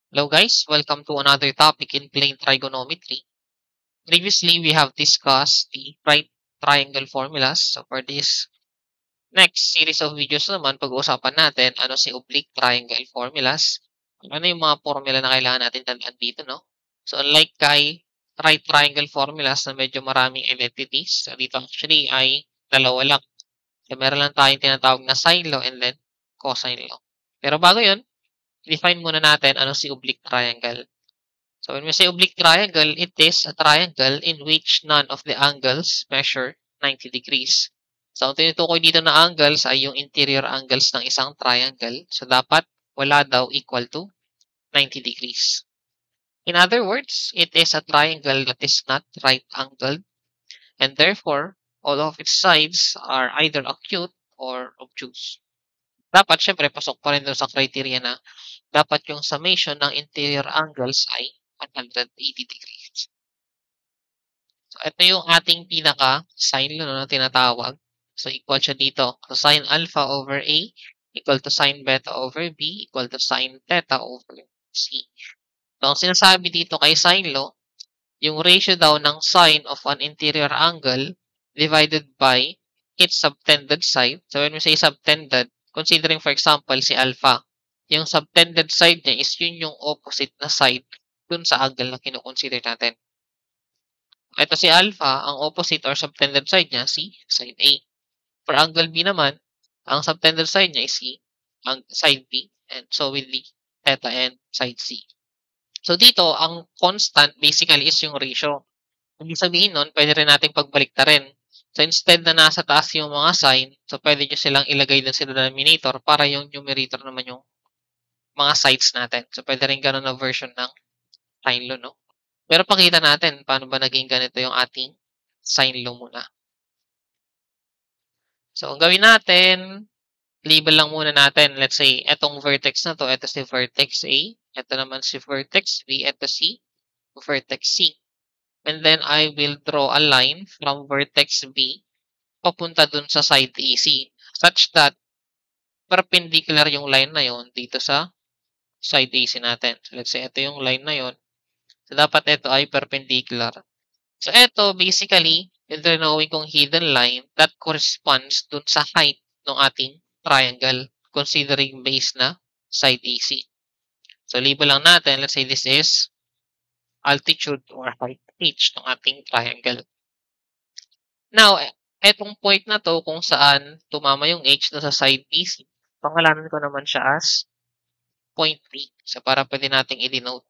Hello guys, welcome to another topic in plane trigonometry. Previously, we have discussed the right triangle formulas. So for this next series of videos naman, pag-uusapan natin ano si oblique triangle formulas. Ano yung mga formula na kailangan natin tandaan dito, no? So unlike kay right triangle formulas na medyo maraming identities, so dito actually ay dalawa lang. So meron lang tayong tinatawag na sine law and then cosine law. Pero bago yun, define muna natin ano si oblique triangle. So when we say oblique triangle, it is a triangle in which none of the angles measure 90 degrees. So ang tinutukoy dito na angles ay yung interior angles ng isang triangle. So dapat wala daw equal to 90 degrees. In other words, it is a triangle that is not right-angled and therefore all of its sides are either acute or obtuse. Dapat syempre pasok pa rin doon sa criteria na dapat yung summation ng interior angles ay 180 degrees. So, ito yung ating pinaka-sine law na tinatawag. So, equal siya dito. So, sine alpha over A equal to sine beta over B equal to sine theta over C. So, ang sinasabi dito kay sine law, yung ratio daw ng sine of an interior angle divided by its subtended side. So, when we say subtended, considering for example si alpha, yung subtended side niya is yun yung opposite na side dun sa angle na kinukonsider natin. Ito si alpha, ang opposite or subtended side niya, si side A. For angle B naman, ang subtended side niya is si ang side B. And so with the theta and side C. So dito, ang constant basically is yung ratio. Ibig sabihin nun, pwede rin nating pagbaliktarin. So instead na nasa taas yung mga sign, so pwede nyo silang ilagay dun sa denominator para yung numerator naman yung mga sides natin. So pwede rin ganun na version ng sine law, no? Pero pakita natin paano ba naging ganito yung ating sine law muna. So, ang gawin natin, label lang muna natin. Let's say, etong vertex na to, ito si vertex A. Ito naman si vertex B. Ito si vertex C. And then, I will draw a line from vertex B papunta dun sa side AC such that perpendicular yung line na yon dito sa side AC natin. So, let's say, ito yung line na yon. So, dapat ito ay perpendicular. So, ito, basically, yung drawing kong hidden line that corresponds dun sa height ng ating triangle considering base na side AC. So, label lang natin. Let's say this is altitude or height h ng ating triangle. Now, etong point na to kung saan tumama yung h na sa side AC, pangalanan ko naman siya as point P. So, para pwede nating i-denote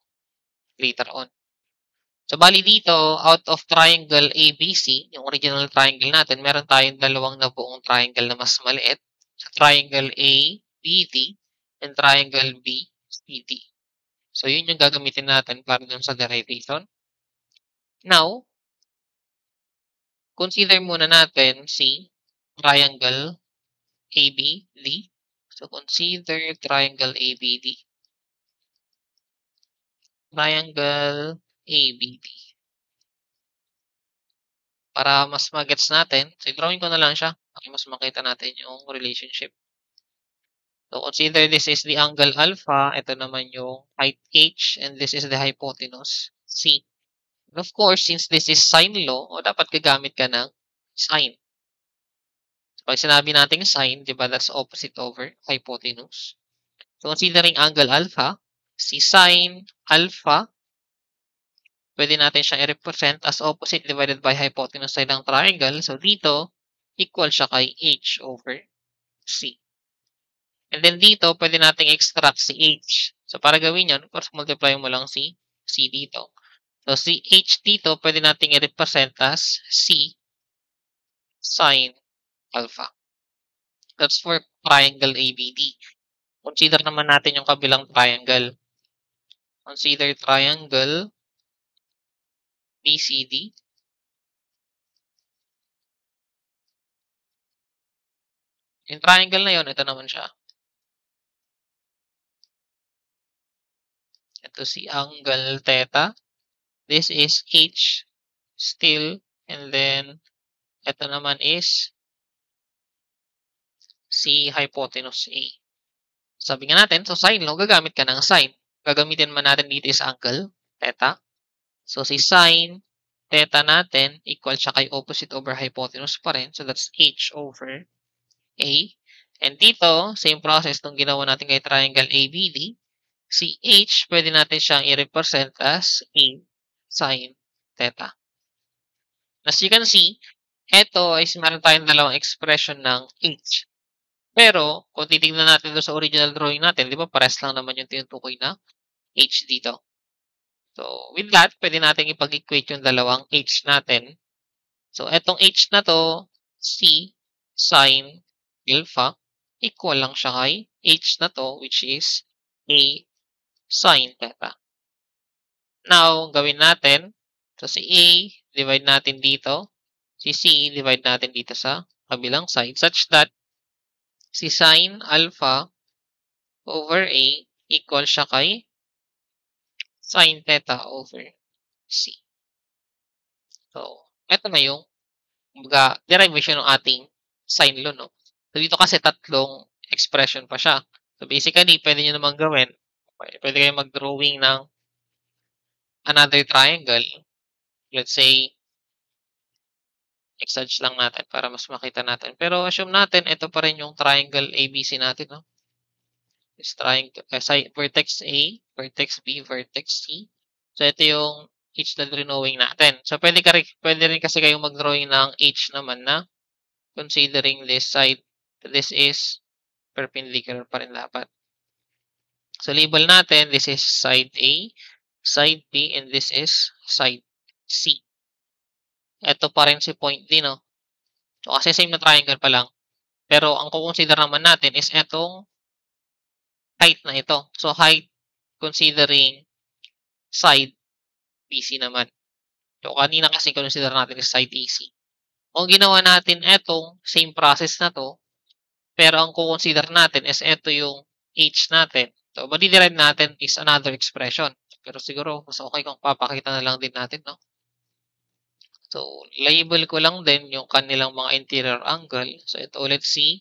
later on. So, bali dito, out of triangle ABC, yung original triangle natin, meron tayong dalawang nabuong triangle na mas maliit. So, triangle ABD and triangle BCD. So, yun yung gagamitin natin para dun sa derivation. Now, consider muna natin si triangle ABD. So, consider triangle ABD. Triangle ABD. Para mas magets natin, so drawing ko na lang siya para mas makita natin yung relationship. So consider this is the angle alpha, ito naman yung height h, and this is the hypotenuse c. And of course, since this is sine law, dapat gagamit ka ng sine. So, pag sinabi natin sine, di ba, that's opposite over hypotenuse. So considering angle alpha, si sine alpha, pwede natin siyang i-represent as opposite divided by hypotenuse side ng triangle. So dito, equal siya kay h over c. And then dito, pwede nating extract si h. So para gawin yun, of course, multiply mo lang si c dito. So si h dito, pwede nating i-represent as c sine alpha. That's for triangle ABD. Consider naman natin yung kabilang triangle. Consider triangle BCD. Yung triangle na yun, ito naman siya. Ito si angle theta. This is h still. And then, ito naman is si hypotenuse A. Sabi nga natin, so sine law, gagamit ka ng sine. gagamitin man natin dito is angle, theta. So, si sine theta natin equal siya kay opposite over hypotenuse pa rin. So, that's h over a. And dito, same process nung ginawa natin kay triangle ABD. Si h, pwede natin siyang i-represent as a sine theta. As you can see, eto is meron tayong dalawang expression ng h. Pero, kung titignan natin doon sa original drawing natin, di ba pares lang naman yung tinutukoy na h dito. So, with that, pwede natin ipag-equate yung dalawang h natin. So, etong h na to, c sine alpha, equal lang siya kay h na to, which is a sine theta. Now, gawin natin. So, si a, divide natin dito. Si c, divide natin dito sa kabilang side, such that si sine alpha over a equal siya kay sine theta over c. So, eto na yung derivation ng ating sine law, no? So, dito kasi tatlong expression pa siya. So, basically, pwede nyo naman gawin. Pwede kayo mag-drawing ng another triangle. Let's say, exage lang natin para mas makita natin. Pero assume natin, ito pa rin yung triangle ABC natin, no? This triangle, vertex A, vertex B, vertex C. So, ito yung H na drawing natin. So, pwede rin kasi kayong mag-drawing ng H naman na considering this side. This is perpendicular pa rin dapat. So, label natin, this is side A, side B, and this is side C. Ito pa rin si point D, no? So, kasi same na triangle pa lang. Pero, ang kukonsider naman natin is etong height na ito. So, height considering side BC naman. So, kanina kasi consider natin is side AC. Kung ginawa natin etong same process na to, pero ang kukonsider natin is ito yung H natin. So, madi-derive natin is another expression. Pero siguro, mas okay kung papakita na lang din natin, no? So, label ko lang din yung kanilang mga interior angle. So, ito ulit si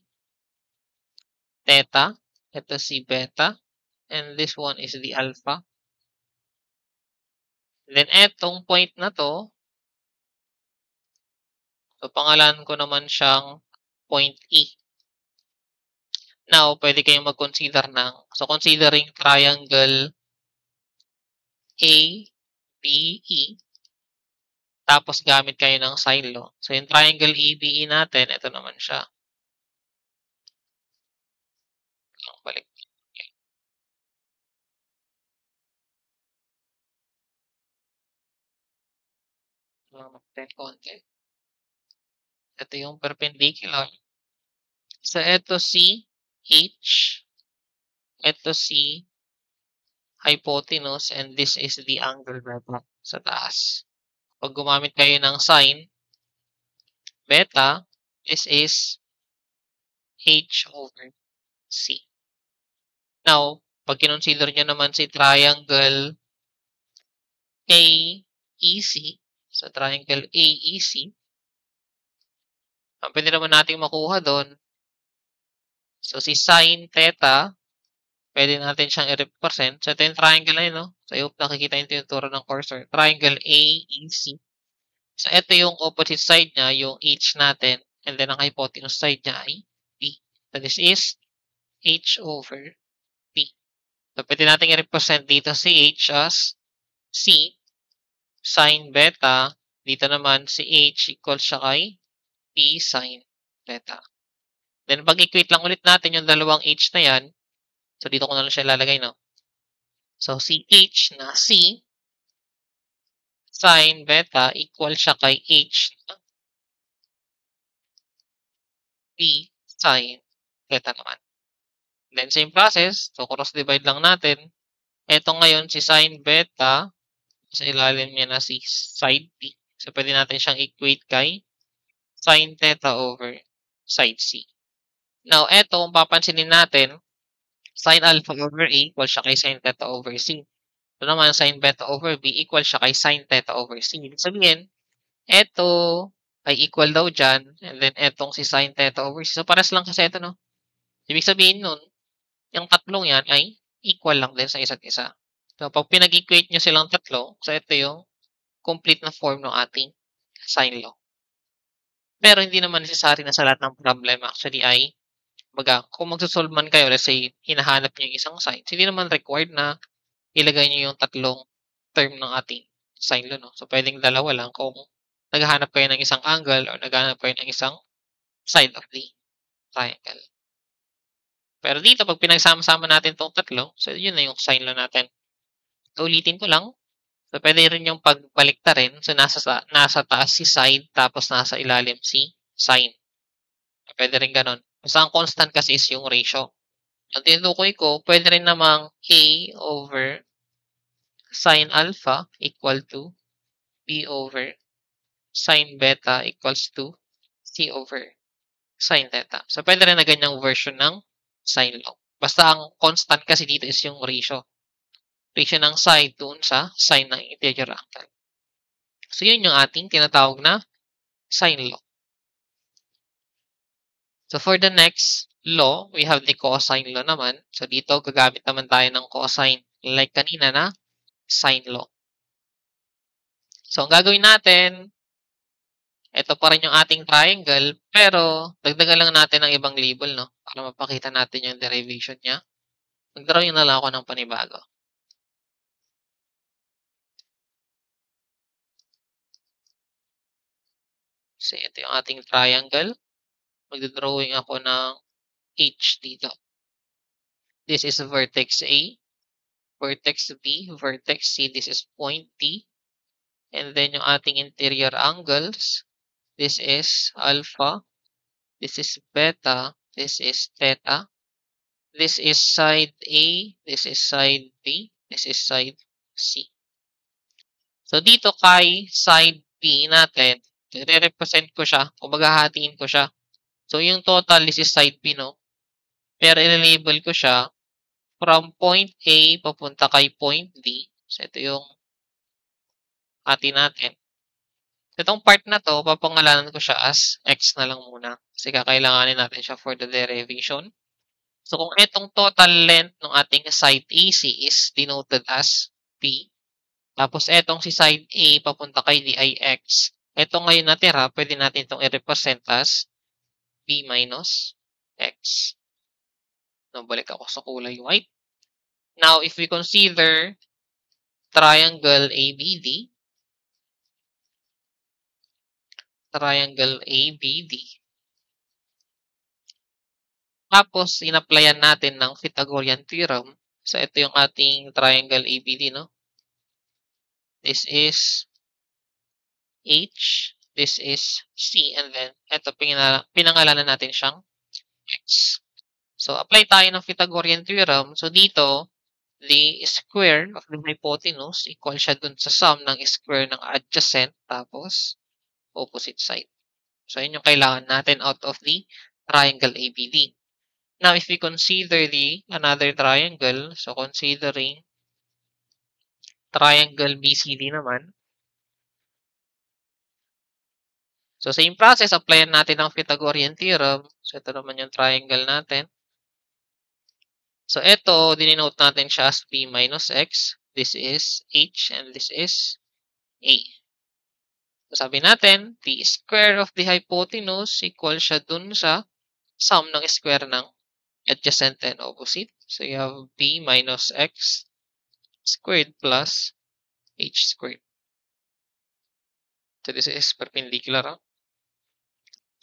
theta. Ito si beta. And this one is the alpha. Then, etong point na to, so, pangalan ko naman siyang point E. Now, pwede kayong mag-consider ng, so, considering triangle ABE, tapos gamit kayo ng sine law. So, yung triangle ABE natin, ito naman siya. Balik. Konti. Ito yung perpendicular. So, ito si H. Ito si hypotenuse. And this is the angle beta sa taas. Pag gumamit kayo ng sine, beta, this is H over C. Now, pag kinonsider nyo naman si triangle AEC, sa triangle AEC, ang pwede naman natin makuha doon, so si sine theta, pwede natin siyang i-represent. So, ito yung triangle na yun, no? So, I hope nakikita yung tinuturo ng cursor. Triangle AEC. So, ito yung opposite side niya, yung H natin. And then, ang hypotenuse side niya ay P. So, this is H over P. So, pwede natin i-represent dito si H as C sine beta. Dito naman si H equals siya kay P sine beta. Then, pag-equate lang ulit natin yung dalawang H na yan. So, dito ko na lang siya ilalagay, no? So, si H na C sine beta equal siya kay H na P sine beta naman. Then, same process. So, cross-divide lang natin. Ito ngayon, si sine beta, sa ilalim niya na si side P. So, pwede natin siyang equate kay sine theta over side C. Now, ito, kung papansinin natin, sine alpha over A equal siya kay sine theta over C. So naman, sine beta over B equal siya kay sine theta over C. Ibig sabihin, ito ay equal daw dyan, and then etong si sine theta over C. So pares lang kasi ito, no? Ibig sabihin nun, yung tatlong yan ay equal lang din sa isa't isa. So, pag pinag-equate nyo silang tatlo, so ito yung complete na form ng ating sine law. Pero hindi naman necessary na sa lahat ng problem actually ay kung magsosolve man kayo, let's say, hinahanap nyo yung isang sine, hindi naman required na ilagay nyo yung tatlong term ng ating sine law, no? So, pwedeng dalawa lang kung naghahanap kayo ng isang angle or naghahanap kayo ng isang side of the triangle. Pero dito, pag pinagsama-sama natin itong tatlo, so yun na yung sine law natin. So, ulitin ko lang. So, pwede rin yung pagbalikta rin. So, nasa taas si side, tapos nasa ilalim si sine. Pwede rin ganun. Basta ang constant kasi is yung ratio. Ang tinutukoy ko, pwede rin namang A over sine alpha equal to B over sine beta equals to C over sine theta. So, pwede rin na ganyang version ng sine law. Basta ang constant kasi dito is yung ratio. Ratio ng side doon sa sine ng integer angle. So, yun yung ating tinatawag na sine law. So, for the next law, we have the cosine law naman. So, dito, gagamit naman tayo ng cosine like kanina na sine law. So, ang gagawin natin, ito pa rin yung ating triangle, pero dagdagan lang natin ng ibang label, no? Para mapakita natin yung derivation niya. Mag-drawing na lang ako ng panibago. So, ito yung ating triangle. Mag-drawing ako ng H dito. This is vertex A, vertex B, vertex C. This is point T. And then yung ating interior angles, this is alpha, this is beta, this is theta. This is side A, this is side B, this is side C. So, dito kay side B natin, i-represent ko siya, o maghahatiin ko siya. So, yung total, this is side B, no? Pero i-label ko siya from point A papunta kay point D. So, ito yung hati natin. Itong part na to, papangalanan ko siya as X na lang muna. Kasi kakailanganin natin siya for the derivation. So, kung itong total length ng ating side AC is denoted as P, tapos etong si side A papunta kay D ay X, ito ngayon natira, pwede natin itong i-represent as P minus X. No, balik ako sa kulay white. Now, if we consider triangle ABD, tapos, in-applyan natin ng Pythagorean theorem. So, ito yung ating triangle ABD, no? This is H, this is C, and then, ito, pinangalanan natin siyang X. So, apply tayo ng Pythagorean theorem. So, dito, the square of the hypotenuse equal siya dun sa sum ng square ng adjacent, tapos, opposite side. So, yun yung kailangan natin out of the triangle ABD. Now, if we consider another triangle, so considering triangle BCD naman, so same process, applyan natin ang Pythagorean theorem. So, ito naman yung triangle natin. So, ito, dininote natin siya as P minus X. This is H and this is A. So, sabi natin, the square of the hypotenuse equal siya dun sa sum ng square ng adjacent and opposite. So, you have P minus X squared plus H squared. So, this is perpendicular. Huh?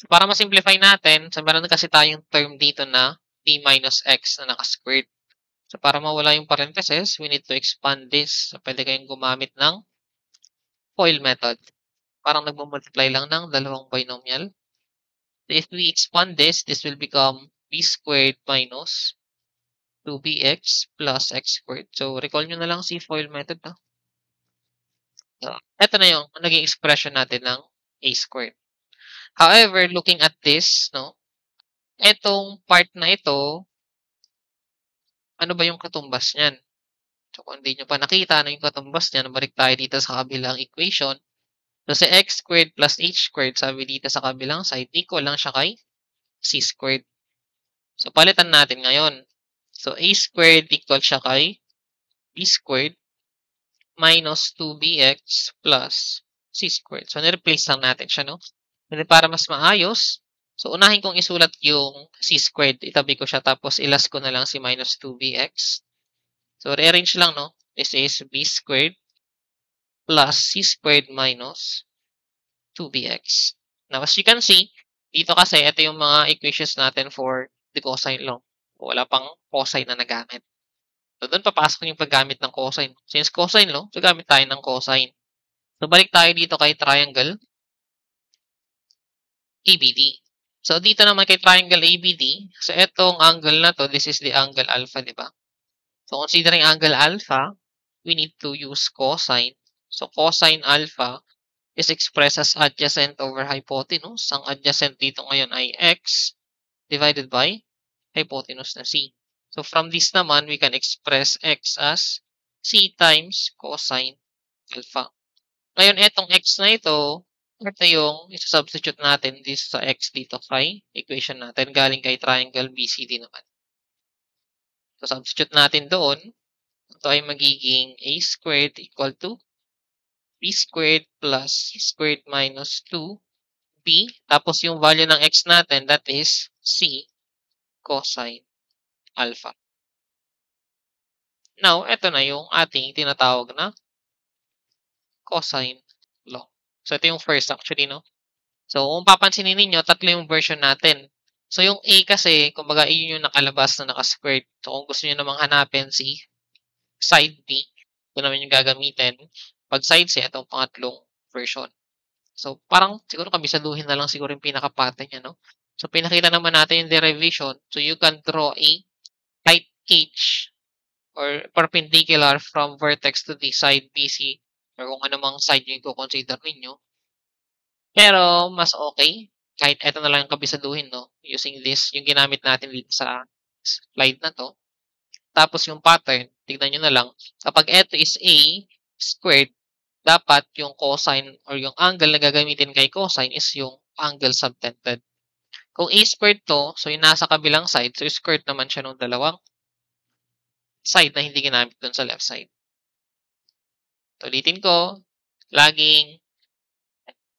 So, para ma-simplify natin, so meron kasi tayong term dito na P minus X na naka-squared. So, para mawala yung parentheses, we need to expand this. So, pwede kayong gumamit ng FOIL method. Parang nagmumultiply lang ng dalawang binomial. So, if we expand this will become b squared minus 2bx plus x squared. So, recall nyo na lang si FOIL method. No? So, ito na yung naging expression natin ng a squared. However, looking at this, no, etong part na ito, ano ba yung katumbas niyan? So, kung hindi nyo pa nakita ano yung katumbas niyan, balik tayo dito sa kabilang equation. So, si x squared plus h squared, sabi dito sa kabilang side, equal lang siya kay c squared. So, palitan natin ngayon. So, a squared equal siya kay b squared. minus 2bx plus c squared. So, nireplace lang natin siya, no? Kasi para mas maayos, so unahin kong isulat yung c squared. Itabi ko siya tapos ilas ko na lang si minus 2bx. So, rearrange lang, no? This is b squared plus c squared minus 2bx. Now, as you can see, dito kasi ito yung mga equations natin for the cosine law. Wala pang cosine na nagamit. So, doon papasok yung paggamit ng cosine. Since cosine law, gagamit tayo ng cosine. So, balik tayo dito kay triangle ABD. So, dito naman kay triangle ABD, so etong angle na to, this is the angle alpha, di ba? So, considering angle alpha, we need to use cosine. So, cosine alpha is expressed as adjacent over hypotenuse. Ang adjacent dito ngayon ay x divided by hypotenuse na c. So, from this naman, we can express x as c times cosine alpha. Ngayon, etong x na ito yung isa-substitute natin this sa x dito kay equation natin galing kay triangle BCD naman. So, substitute natin doon. Ito ay magiging a squared equal to b squared plus c squared minus 2b. Tapos yung value ng x natin, that is c cosine alpha. Now, ito na yung ating tinatawag na cosine law. So, ito yung first actually, no? So, kung papansinin ninyo, tatlo yung version natin. So, yung A kasi, kumbaga, yun yung nakalabas na naka-squared. So, kung gusto nyo namang hanapin si side B, ito naman yung gagamitin. Pag side C, itong pangatlong version. So, parang siguro kabisaduhin na lang siguro yung pinaka-pattern niya, no? So, pinakita naman natin yung derivation. So, you can draw a right H or perpendicular from vertex to the side BC or kung anumang side yung i-consider ninyo. Pero mas okay kahit eto na lang yung kabisaduhin 'no, using this yung ginamit natin dito sa slide na 'to. Tapos yung pattern, tignan niyo na lang, kapag eto is A squared, dapat yung cosine or yung angle na gagamitin kay cosine is yung angle subtended. Kung A squared 'to, so yung nasa kabilang side, so squared naman siya nung dalawang side na hindi ginamit dun sa left side. Ulitin ko, laging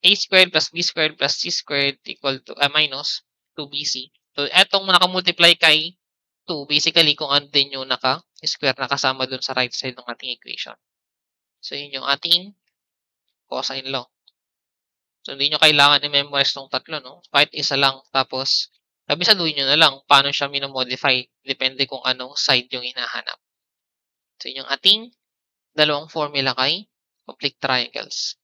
a squared plus b squared plus c squared equal to minus 2bc. So, etong nakamultiply kay 2, basically kung ano din yung naka-square na kasama dun sa right side ng ating equation. So, yun yung ating cosine law. So, hindi nyo kailangan i-memorize tong tatlo, no? Kahit isa lang. Tapos, kabisaduhin nyo na lang paano siya minomodify. Depende kung anong side yung hinahanap. So, yun yung ating dalawang formula kay oblique triangles.